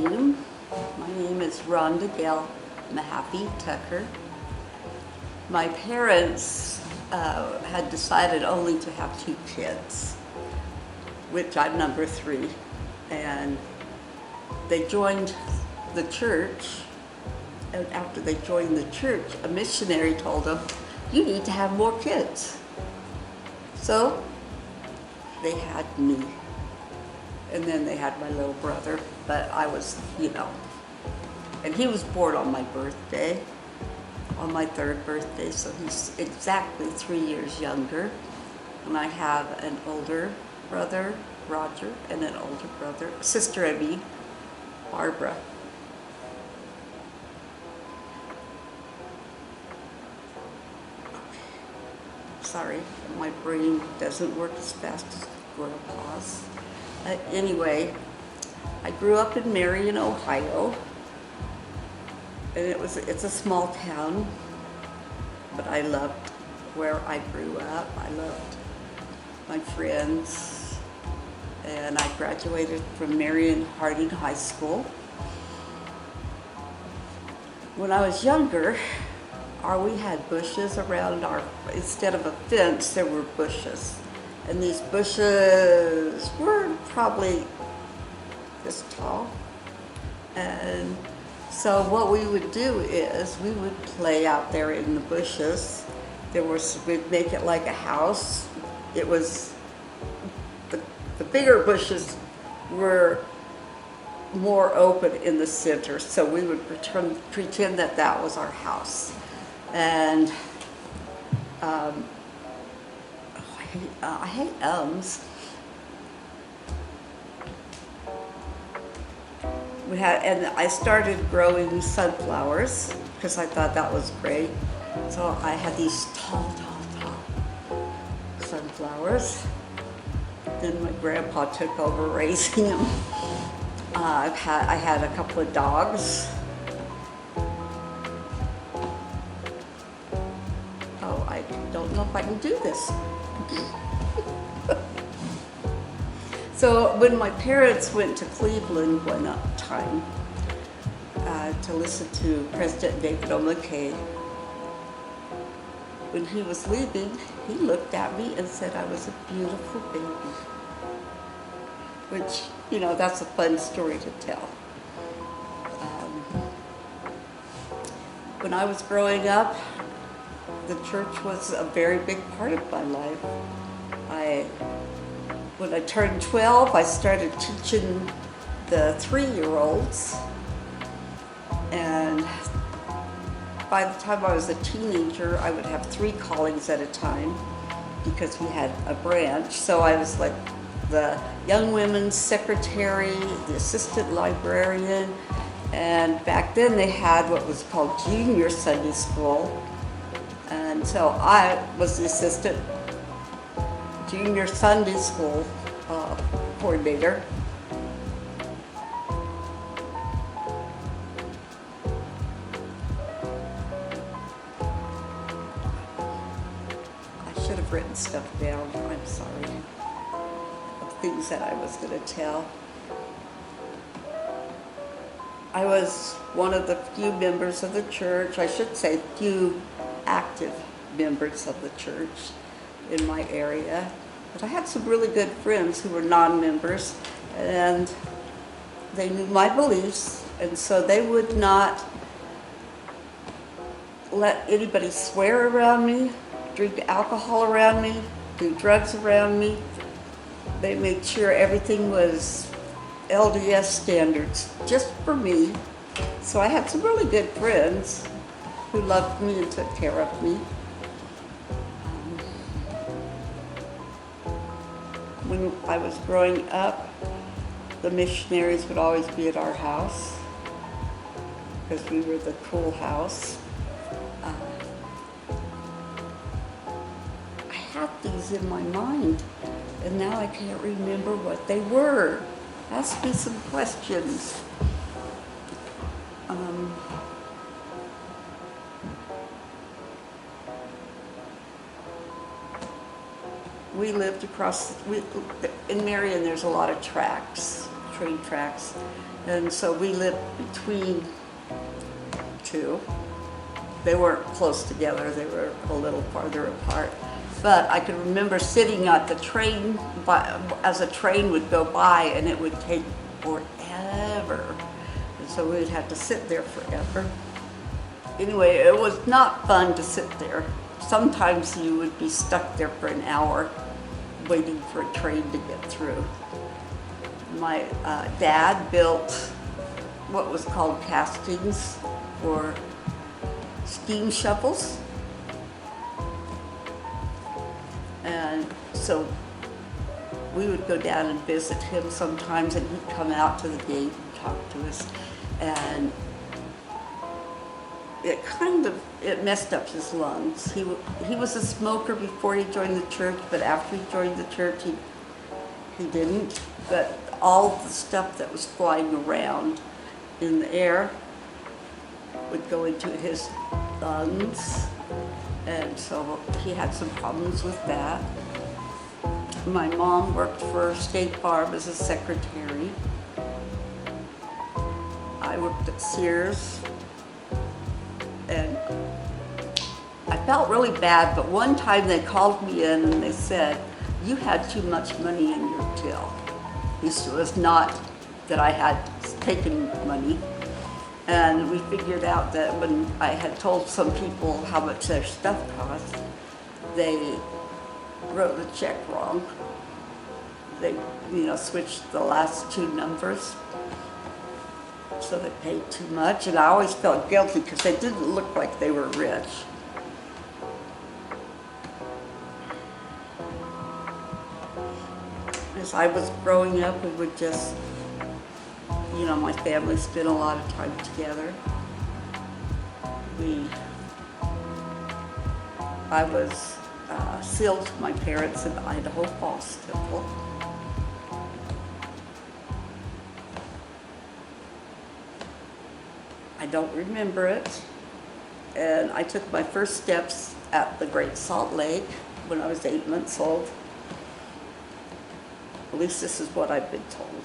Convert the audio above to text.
name. My name is Rhonda Gail Mahaffey Tucker. My parents had decided only to have 2 kids, which I'm number 3, and they joined the church. And after they joined the church, a missionary told them, "You need to have more kids." So they had me. And then they had my little brother, but I was, and he was born on my birthday, on my 3rd birthday, so he's exactly 3 years younger. And I have an older brother, Roger, and an older brother, sister, Barbara. Sorry, my brain doesn't work as fast as Grandpa's. Anyway, I grew up in Marion, Ohio, and it's a small town, but I loved where I grew up. I loved my friends, and I graduated from Marion Harding High School. When I was younger, we had bushes around instead of a fence, there were bushes. And these bushes were probably this tall. And so what we would do is we would play out there in the bushes. We'd make it like a house. It was, the bigger bushes were more open in the center, so we would pretend that was our house. And I hate ums. And I started growing sunflowers because I thought that was great. So I had these tall sunflowers. Then my grandpa took over raising them. I had a couple of dogs. Oh, I don't know if I can do this. So when my parents went to Cleveland one time to listen to President David O. McKay, when he was leaving, he looked at me and said I was a beautiful baby. Which, that's a fun story to tell. When I was growing up, the church was a very big part of my life. When I turned 12, I started teaching the 3-year-olds. And by the time I was a teenager, I would have 3 callings at a time because we had a branch. So I was like the young women's secretary, the assistant librarian, and back then they had what was called junior Sunday school. And so I was the assistant junior Sunday school coordinator. I should have written stuff down, I'm sorry, of things that I was going to tell. I was one of the few members of the church, I should say few active members of the church in my area. But I had some really good friends who were non-members, and they knew my beliefs, and so they would not let anybody swear around me, drink alcohol around me, do drugs around me. They made sure everything was LDS standards just for me. So I had some really good friends who loved me and took care of me. When I was growing up, the missionaries would always be at our house because we were the cool house. I had these in my mind, and now I can't remember what they were. Ask me some questions. We lived in Marion, there's a lot of tracks train tracks. And so we lived between two. They weren't close together, they were a little farther apart. But I can remember sitting at the train as a train would go by, and it would take forever. And so we'd have to sit there forever. Anyway, it was not fun to sit there. Sometimes you would be stuck there for an hour waiting for a train to get through. My dad built what was called castings for steam shovels. And so we would go down and visit him sometimes, and he'd come out to the gate and talk to us. And it messed up his lungs. He was a smoker before he joined the church, but after he joined the church, he didn't. But all the stuff that was flying around in the air would go into his lungs, and so he had some problems with that. My mom worked for State Farm as a secretary. I worked at Sears, and I felt really bad, but one time they called me in and they said, "You had too much money in your till." This was not that I had taken money. And we figured out that when I had told some people how much their stuff cost, they wrote the check wrong. They, switched the last two numbers. So they paid too much, and I always felt guilty because they didn't look like they were rich. As I was growing up, we would just, my family spent a lot of time together. I was sealed to my parents in Idaho Falls Temple. I don't remember it. And I took my first steps at the Great Salt Lake when I was 8 months old. At least this is what I've been told.